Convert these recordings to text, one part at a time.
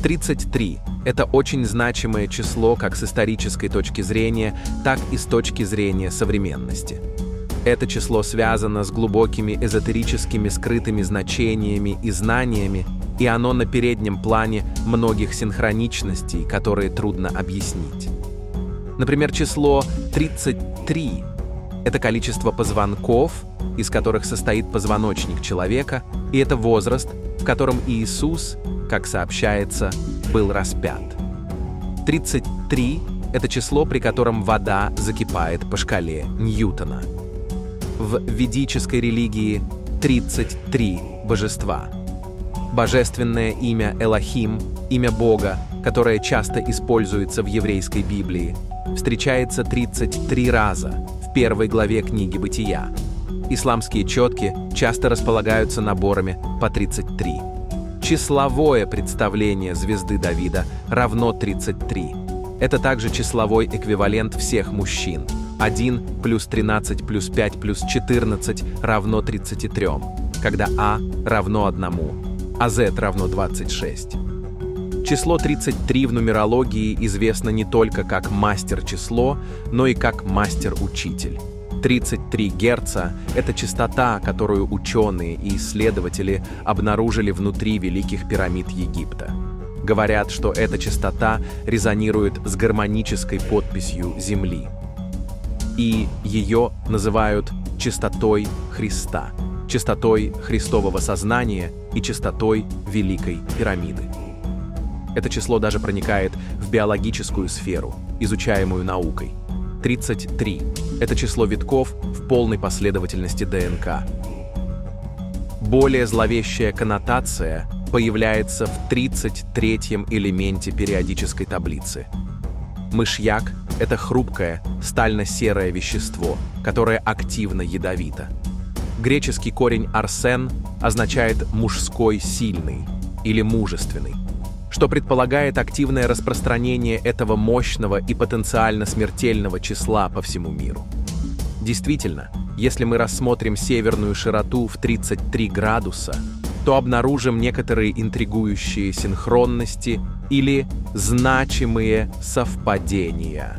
33 – это очень значимое число как с исторической точки зрения, так и с точки зрения современности. Это число связано с глубокими эзотерическими скрытыми значениями и знаниями, и оно на переднем плане многих синхроничностей, которые трудно объяснить. Например, число 33 – это количество позвонков, из которых состоит позвоночник человека, и это возраст, в котором Иисус, как сообщается, был распят. 33 – это число, при котором вода закипает по шкале Ньютона. В ведической религии 33 божества. Божественное имя Элохим, имя Бога, которое часто используется в еврейской Библии, встречается 33 раза в первой главе книги Бытия. Исламские четки часто располагаются наборами по 33. Числовое представление звезды Давида равно 33. Это также числовой эквивалент всех мужчин. 1 плюс 13 плюс 5 плюс 14 равно 33, когда А равно 1, а Z равно 26. Число 33 в нумерологии известно не только как мастер-число, но и как мастер-учитель. 33 Герца – это частота, которую ученые и исследователи обнаружили внутри Великих пирамид Египта. Говорят, что эта частота резонирует с гармонической подписью Земли. И ее называют частотой Христа, частотой Христового сознания и частотой Великой пирамиды. Это число даже проникает в биологическую сферу, изучаемую наукой. 33 – это число витков в полной последовательности ДНК. Более зловещая коннотация появляется в 33-м элементе периодической таблицы. Мышьяк – это хрупкое, стально-серое вещество, которое активно ядовито. Греческий корень «арсен» означает «мужской сильный» или «мужественный», что предполагает активное распространение этого мощного и потенциально смертельного числа по всему миру. Действительно, если мы рассмотрим северную широту в 33 градуса, то обнаружим некоторые интригующие синхронности или значимые совпадения.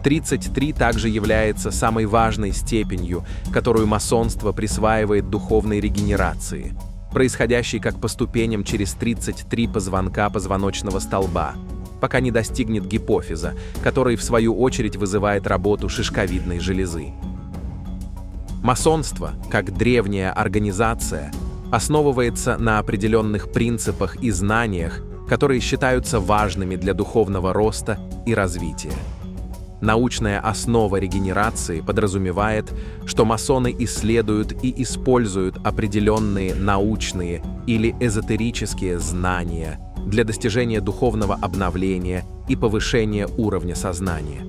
33 также является самой важной степенью, которую масонство присваивает духовной регенерации, происходящей как по ступеням через 33 позвонка позвоночного столба, пока не достигнет гипофиза, который в свою очередь вызывает работу шишковидной железы. Масонство, как древняя организация, основывается на определенных принципах и знаниях, которые считаются важными для духовного роста и развития. Научная основа регенерации подразумевает, что масоны исследуют и используют определенные научные или эзотерические знания для достижения духовного обновления и повышения уровня сознания.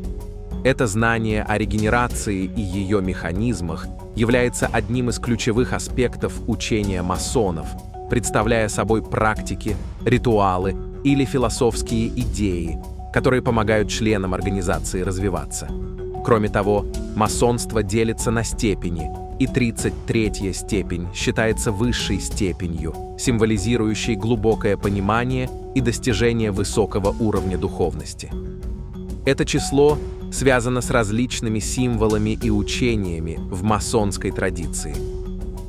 Это знание о регенерации и ее механизмах является одним из ключевых аспектов учения масонов, представляя собой практики, ритуалы или философские идеи, которые помогают членам организации развиваться. Кроме того, масонство делится на степени, и 33-я степень считается высшей степенью, символизирующей глубокое понимание и достижение высокого уровня духовности. Это число связано с различными символами и учениями в масонской традиции.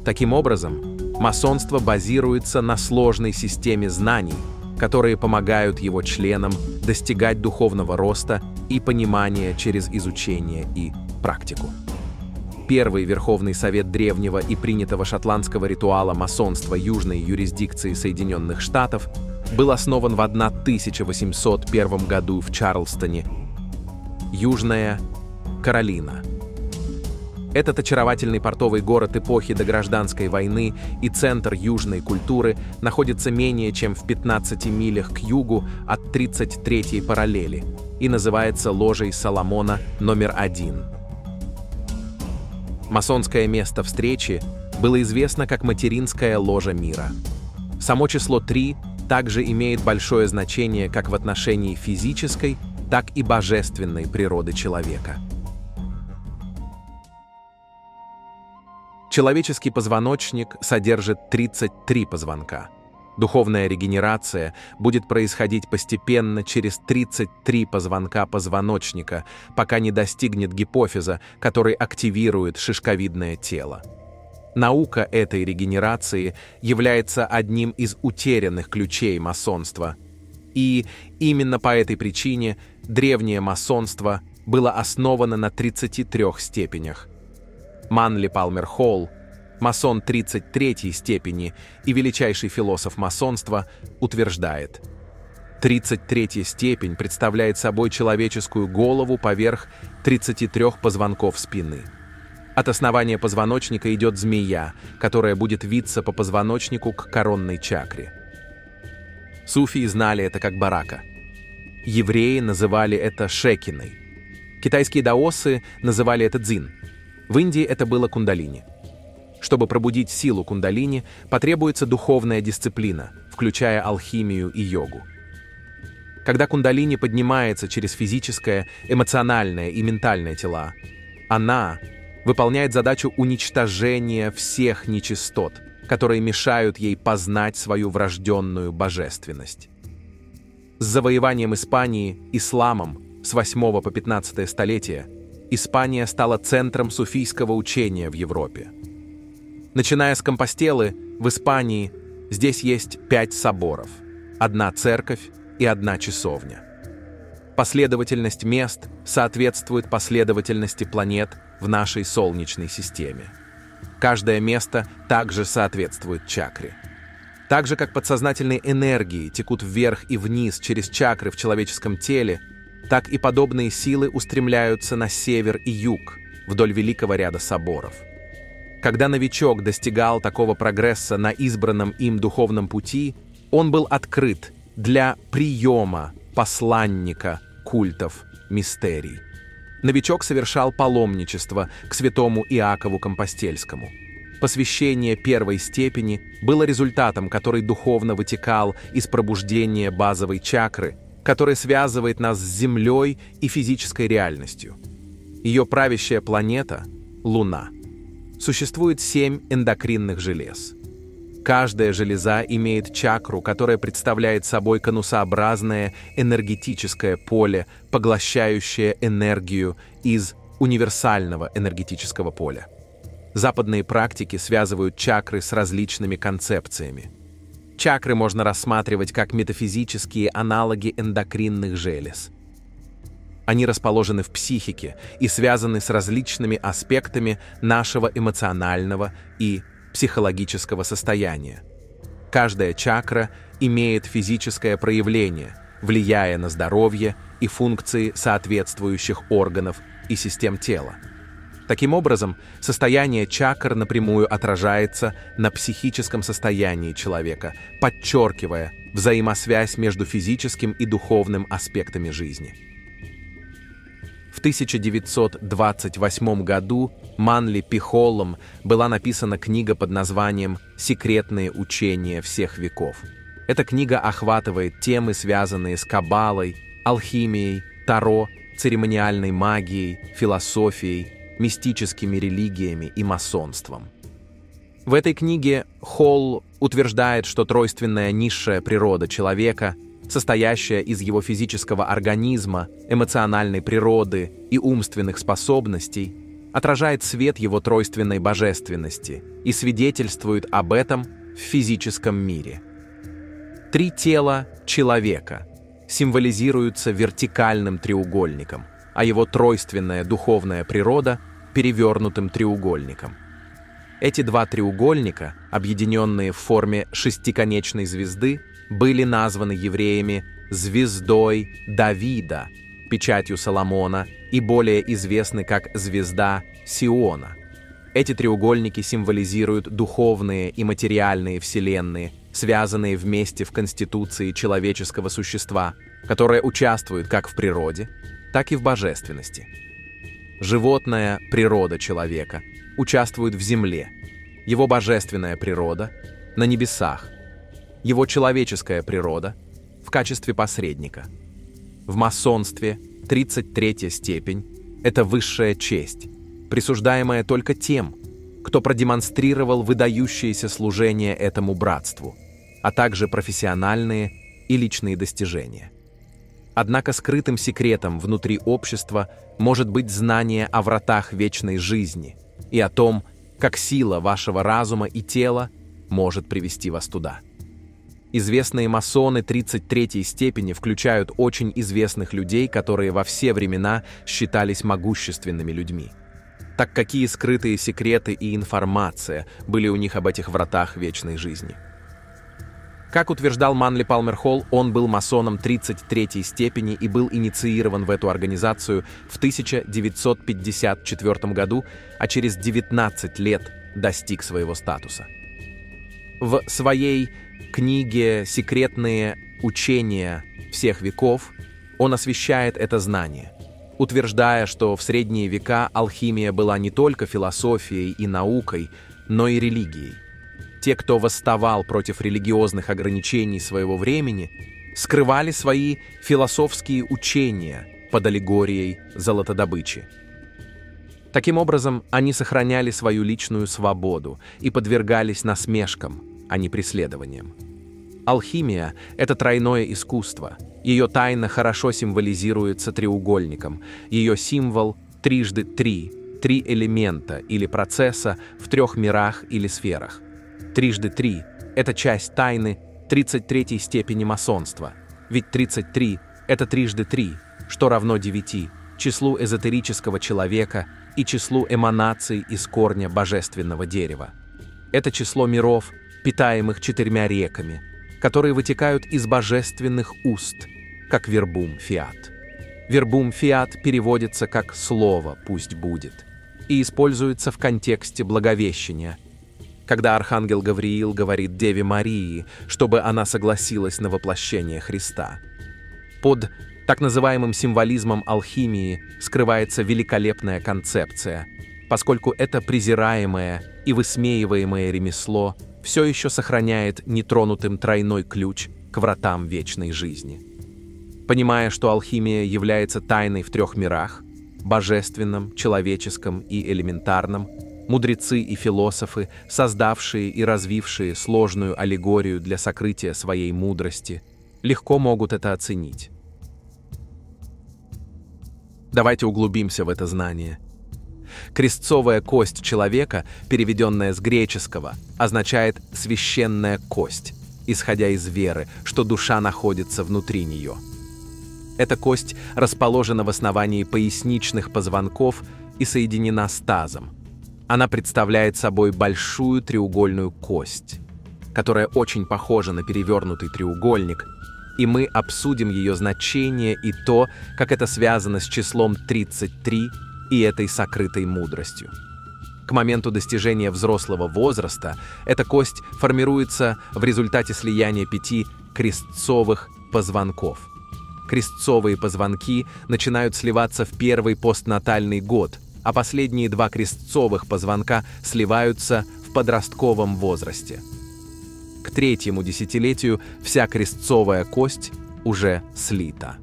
Таким образом, масонство базируется на сложной системе знаний, которые помогают его членам достигать духовного роста и понимания через изучение и практику. Первый Верховный Совет древнего и принятого шотландского ритуала масонства Южной юрисдикции Соединенных Штатов был основан в 1801 году в Чарльстоне, Южная Каролина. Этот очаровательный портовый город эпохи догражданской войны и центр южной культуры находится менее чем в 15 милях к югу от 33-й параллели и называется ложей Соломона номер 1. Масонское место встречи было известно как материнская ложа мира. Само число 3 также имеет большое значение как в отношении физической, так и божественной природы человека. Человеческий позвоночник содержит 33 позвонка. Духовная регенерация будет происходить постепенно через 33 позвонка позвоночника, пока не достигнет гипофиза, который активирует шишковидное тело. Наука этой регенерации является одним из утерянных ключей масонства. И именно по этой причине древнее масонство было основано на 33 степенях. Манли Палмер Холл, масон 33-й степени и величайший философ масонства, утверждает: 33-я степень представляет собой человеческую голову поверх 33 позвонков спины. От основания позвоночника идет змея, которая будет виться по позвоночнику к коронной чакре. Суфии знали это как барака. Евреи называли это шекиной. Китайские даосы называли это дзин. В Индии это было кундалини. Чтобы пробудить силу кундалини, потребуется духовная дисциплина, включая алхимию и йогу. Когда кундалини поднимается через физическое, эмоциональное и ментальное тела, она выполняет задачу уничтожения всех нечистот, которые мешают ей познать свою врожденную божественность. С завоеванием Испании исламом с 8 по 15 столетия Испания стала центром суфийского учения в Европе. Начиная с Компостелы, в Испании здесь есть 5 соборов, 1 церковь и 1 часовня. Последовательность мест соответствует последовательности планет в нашей Солнечной системе. Каждое место также соответствует чакре. Так же, как подсознательные энергии текут вверх и вниз через чакры в человеческом теле, так и подобные силы устремляются на север и юг вдоль великого ряда соборов. Когда новичок достигал такого прогресса на избранном им духовном пути, он был открыт для приема посланника культов мистерий. Новичок совершал паломничество к святому Иакову Компостельскому. Посвящение 1 степени было результатом, который духовно вытекал из пробуждения базовой чакры, которая связывает нас с Землей и физической реальностью. Ее правящая планета — Луна. Существует 7 эндокринных желез. Каждая железа имеет чакру, которая представляет собой конусообразное энергетическое поле, поглощающее энергию из универсального энергетического поля. Западные практики связывают чакры с различными концепциями. Чакры можно рассматривать как метафизические аналоги эндокринных желез. Они расположены в психике и связаны с различными аспектами нашего эмоционального и психологического состояния. Каждая чакра имеет физическое проявление, влияя на здоровье и функции соответствующих органов и систем тела. Таким образом, состояние чакр напрямую отражается на психическом состоянии человека, подчеркивая взаимосвязь между физическим и духовным аспектами жизни. В 1928 году Манли Пи Холлом была написана книга под названием «Секретные учения всех веков». Эта книга охватывает темы, связанные с каббалой, алхимией, таро, церемониальной магией, философией, мистическими религиями и масонством. В этой книге Холл утверждает, что тройственная низшая природа человека, состоящая из его физического организма, эмоциональной природы и умственных способностей, отражает свет его тройственной божественности и свидетельствует об этом в физическом мире. 3 тела человека символизируются вертикальным треугольником, а его тройственная духовная природа — перевернутым треугольником. Эти 2 треугольника, объединенные в форме шестиконечной звезды, были названы евреями «звездой Давида», печатью Соломона и более известны как «звезда Сиона». Эти треугольники символизируют духовные и материальные вселенные, связанные вместе в конституции человеческого существа, которое участвует как в природе, так и в божественности. Животная природа человека участвует в земле, его божественная природа — на небесах, его человеческая природа в качестве посредника. В масонстве 33-я степень — это высшая честь, присуждаемая только тем, кто продемонстрировал выдающееся служение этому братству. а также профессиональные и личные достижения. Однако скрытым секретом внутри общества может быть знание о вратах вечной жизни и о том, как сила вашего разума и тела может привести вас туда. Известные масоны 33-й степени включают очень известных людей, которые во все времена считались могущественными людьми. Так какие скрытые секреты и информация были у них об этих вратах вечной жизни? Как утверждал Манли Палмер Холл, он был масоном 33-й степени и был инициирован в эту организацию в 1954 году, а через 19 лет достиг своего статуса. В своей книге «Секретные учения всех веков» он освещает это знание, утверждая, что в средние века алхимия была не только философией и наукой, но и религией. Те, кто восставал против религиозных ограничений своего времени, скрывали свои философские учения под аллегорией золотодобычи. Таким образом, они сохраняли свою личную свободу и подвергались насмешкам, а не преследованиям. Алхимия – это тройное искусство. Ее тайна хорошо символизируется треугольником. Ее символ – трижды три элемента или процесса в 3 мирах или сферах. Трижды 3 – это часть тайны 33-й степени масонства, ведь 33 – это трижды 3, что равно 9, числу эзотерического человека и числу эманаций из корня божественного дерева. Это число миров, питаемых 4 реками, которые вытекают из божественных уст, как вербум фиат. Вербум фиат переводится как «слово пусть будет» и используется в контексте благовещения, когда архангел Гавриил говорит Деве Марии, чтобы она согласилась на воплощение Христа. Под так называемым символизмом алхимии скрывается великолепная концепция, поскольку это презираемое и высмеиваемое ремесло все еще сохраняет нетронутым тройной ключ к вратам вечной жизни. Понимая, что алхимия является тайной в 3 мирах – божественном, человеческом и элементарном, мудрецы и философы, создавшие и развившие сложную аллегорию для сокрытия своей мудрости, легко могут это оценить. Давайте углубимся в это знание. Крестцовая кость человека, переведенная с греческого, означает «священная кость», исходя из веры, что душа находится внутри нее. Эта кость расположена в основании поясничных позвонков и соединена с тазом. Она представляет собой большую треугольную кость, которая очень похожа на перевернутый треугольник, и мы обсудим ее значение и то, как это связано с числом 33 и этой сокрытой мудростью. К моменту достижения взрослого возраста эта кость формируется в результате слияния 5 крестцовых позвонков. Крестцовые позвонки начинают сливаться в первый постнатальный год, а последние 2 крестцовых позвонка сливаются в подростковом возрасте. К 3-му десятилетию вся крестцовая кость уже слита.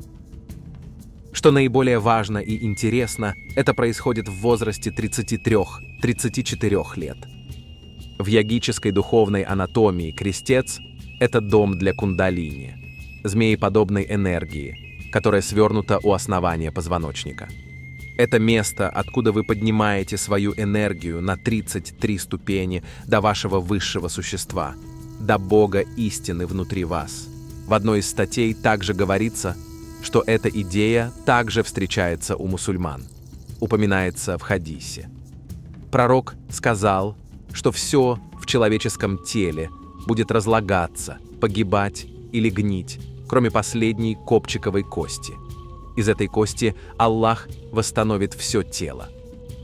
Что наиболее важно и интересно, это происходит в возрасте 33-34 лет. В йогической духовной анатомии крестец – это дом для кундалини, змееподобной энергии, которая свернута у основания позвоночника. Это место, откуда вы поднимаете свою энергию на 33 ступени до вашего высшего существа, до Бога истины внутри вас. В одной из статей также говорится, что эта идея также встречается у мусульман, упоминается в хадисе. Пророк сказал, что все в человеческом теле будет разлагаться, погибать или гнить, кроме последней копчиковой кости. Из этой кости Аллах восстановит все тело.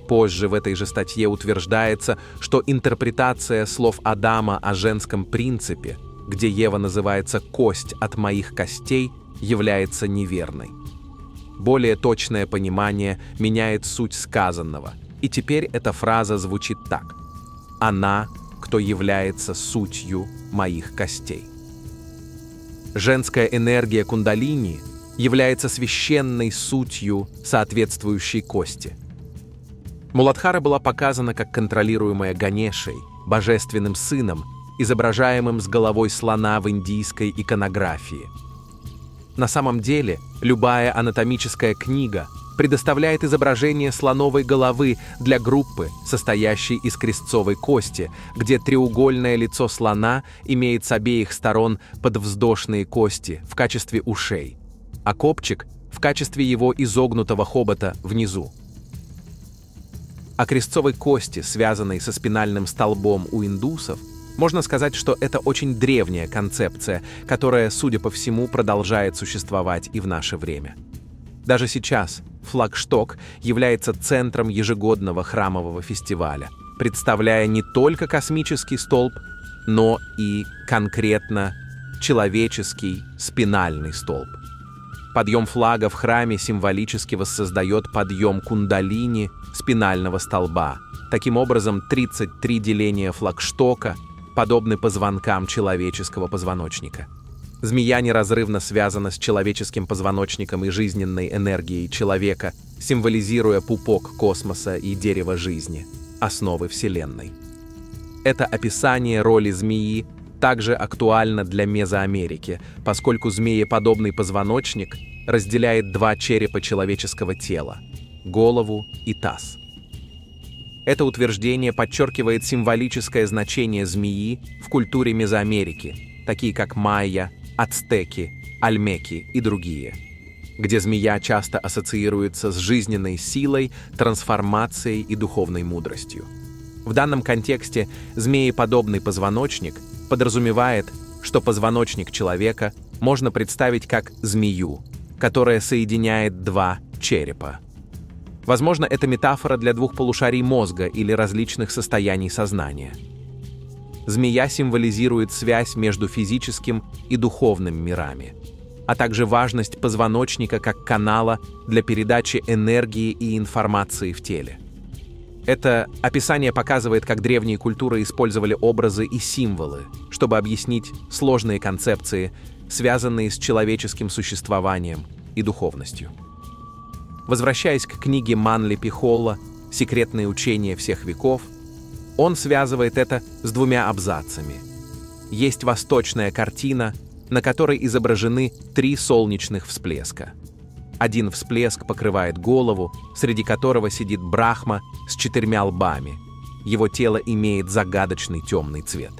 Позже в этой же статье утверждается, что интерпретация слов Адама о женском принципе, где Ева называется «кость от моих костей», является неверной. Более точное понимание меняет суть сказанного, и теперь эта фраза звучит так: «Она, кто является сутью моих костей». Женская энергия кундалини является священной сутью соответствующей кости. Муладхара была показана как контролируемая Ганешей, божественным сыном, изображаемым с головой слона в индийской иконографии. На самом деле, любая анатомическая книга предоставляет изображение слоновой головы для группы, состоящей из крестцовой кости, где треугольное лицо слона имеет с обеих сторон подвздошные кости в качестве ушей, а копчик в качестве его изогнутого хобота внизу. О крестцовой кости, связанной со спинальным столбом у индусов, можно сказать, что это очень древняя концепция, которая, судя по всему, продолжает существовать и в наше время. Даже сейчас Флагшток является центром ежегодного храмового фестиваля, представляя не только космический столб, но и конкретно человеческий спинальный столб. Подъем флага в храме символически воссоздает подъем кундалини спинального столба. Таким образом, 33 деления флагштока подобны позвонкам человеческого позвоночника. Змея неразрывно связана с человеческим позвоночником и жизненной энергией человека, символизируя пупок космоса и дерево жизни, основы Вселенной. Это описание роли змеи также актуально для Мезоамерики, поскольку змееподобный позвоночник разделяет два черепа человеческого тела – голову и таз. Это утверждение подчеркивает символическое значение змеи в культуре Мезоамерики, такие как майя, ацтеки, альмеки и другие, где змея часто ассоциируется с жизненной силой, трансформацией и духовной мудростью. В данном контексте змееподобный позвоночник подразумевает, что позвоночник человека можно представить как змею, которая соединяет два черепа. Возможно, это метафора для двух полушарий мозга или различных состояний сознания. Змея символизирует связь между физическим и духовным мирами, а также важность позвоночника как канала для передачи энергии и информации в теле. Это описание показывает, как древние культуры использовали образы и символы, чтобы объяснить сложные концепции, связанные с человеческим существованием и духовностью. Возвращаясь к книге Манли Пи Холла «Секретные учения всех веков», он связывает это с двумя абзацами. Есть восточная картина, на которой изображены 3 солнечных всплеска. Один всплеск покрывает голову, среди которого сидит Брахма с 4 лбами. Его тело имеет загадочный темный цвет.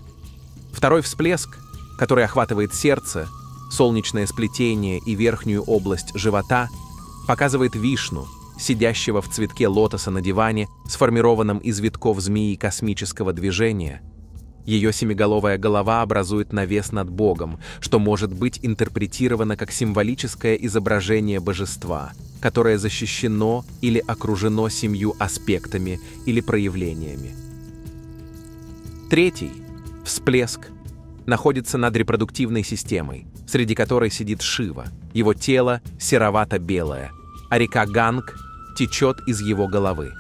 Второй всплеск, который охватывает сердце, солнечное сплетение и верхнюю область живота, показывает Вишну, сидящего в цветке лотоса на диване, сформированном из витков змеи космического движения. Ее семиголовая голова образует навес над Богом, что может быть интерпретировано как символическое изображение божества, которое защищено или окружено 7 аспектами или проявлениями. Третий всплеск находится над репродуктивной системой, среди которой сидит Шива. Его тело серовато-белое, а река Ганг течет из его головы.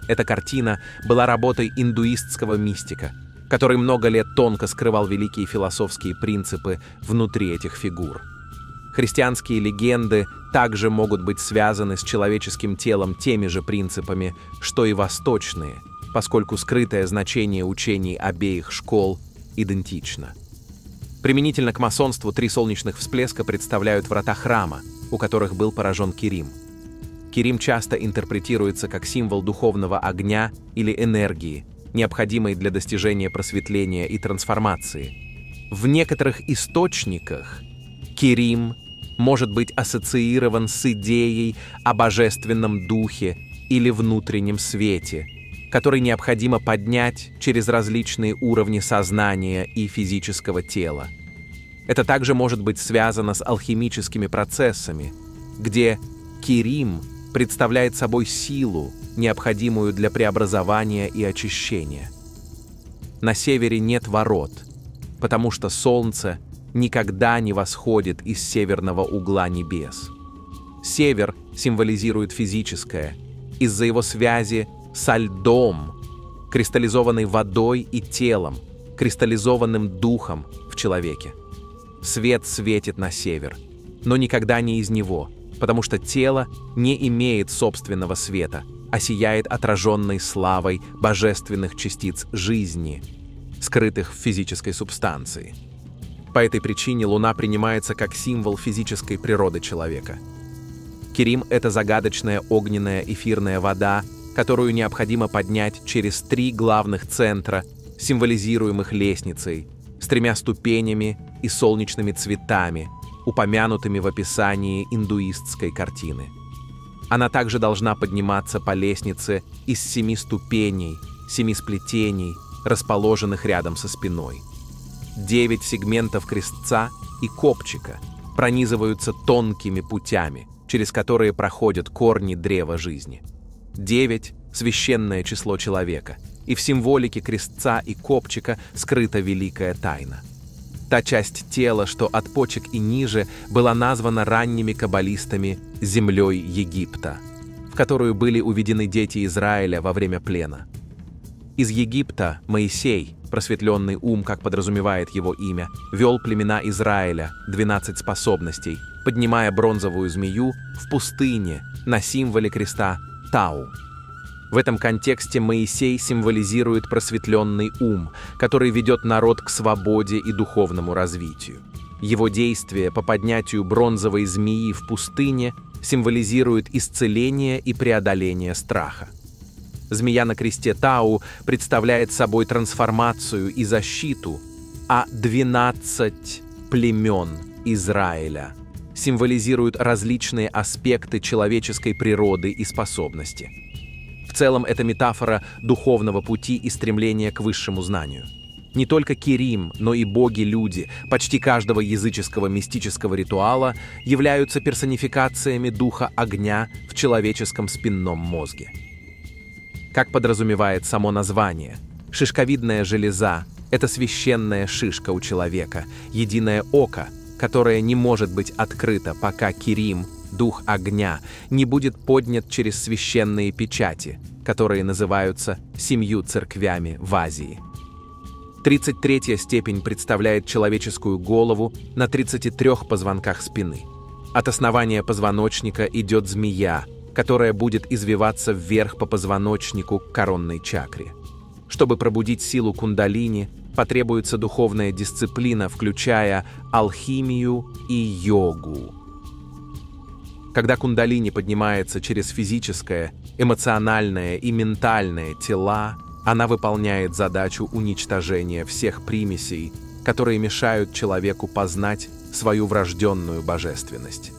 Эта картина была работой индуистского мистика, который много лет тонко скрывал великие философские принципы внутри этих фигур. Христианские легенды также могут быть связаны с человеческим телом теми же принципами, что и восточные, поскольку скрытое значение учений обеих школ идентично. Применительно к масонству 3 солнечных всплеска представляют врата храма, у которых был поражен Кирим. Кирим часто интерпретируется как символ духовного огня или энергии, необходимой для достижения просветления и трансформации. В некоторых источниках Кирим может быть ассоциирован с идеей о божественном духе или внутреннем свете, который необходимо поднять через различные уровни сознания и физического тела. Это также может быть связано с алхимическими процессами, где Кирим представляет собой силу, необходимую для преобразования и очищения. На севере нет ворот, потому что Солнце никогда не восходит из северного угла небес. Север символизирует физическое, из-за его связи со льдом, кристаллизованной водой и телом, кристаллизованным духом в человеке. Свет светит на север, но никогда не из него, потому что тело не имеет собственного света, а сияет отраженной славой божественных частиц жизни. скрытых в физической субстанции. По этой причине Луна принимается как символ физической природы человека. Керим — это загадочная огненная эфирная вода, которую необходимо поднять через 3 главных центра, символизируемых лестницей, с 3 ступенями и солнечными цветами, упомянутыми в описании индуистской картины. Она также должна подниматься по лестнице из 7 ступеней, 7 сплетений, расположенных рядом со спиной. 9 сегментов крестца и копчика пронизываются тонкими путями, через которые проходят корни древа жизни. 9 — священное число человека, и в символике крестца и копчика скрыта великая тайна. Та часть тела, что от почек и ниже, была названа ранними каббалистами «землей Египта», в которую были уведены дети Израиля во время плена. Из Египта Моисей, просветленный ум, как подразумевает его имя, вел племена Израиля, 12 способностей, поднимая бронзовую змею в пустыне на символе креста Тау. В этом контексте Моисей символизирует просветленный ум, который ведет народ к свободе и духовному развитию. Его действия по поднятию бронзовой змеи в пустыне символизируют исцеление и преодоление страха. Змея на кресте Тау представляет собой трансформацию и защиту, а 12 племен Израиля символизируют различные аспекты человеческой природы и способности. В целом, это метафора духовного пути и стремления к высшему знанию. Не только Керим, но и боги-люди почти каждого языческого мистического ритуала являются персонификациями духа огня в человеческом спинном мозге. Как подразумевает само название, шишковидная железа — это священная шишка у человека, единое око, которое не может быть открыто, пока Керим, дух огня, не будет поднят через священные печати, которые называются 7 церквями в Азии. 33-я степень представляет человеческую голову на 33 позвонках спины. От основания позвоночника идет змея, которая будет извиваться вверх по позвоночнику к коронной чакре. Чтобы пробудить силу кундалини, потребуется духовная дисциплина, включая алхимию и йогу. Когда кундалини поднимается через физическое, эмоциональное и ментальное тела, она выполняет задачу уничтожения всех примесей, которые мешают человеку познать свою врожденную божественность.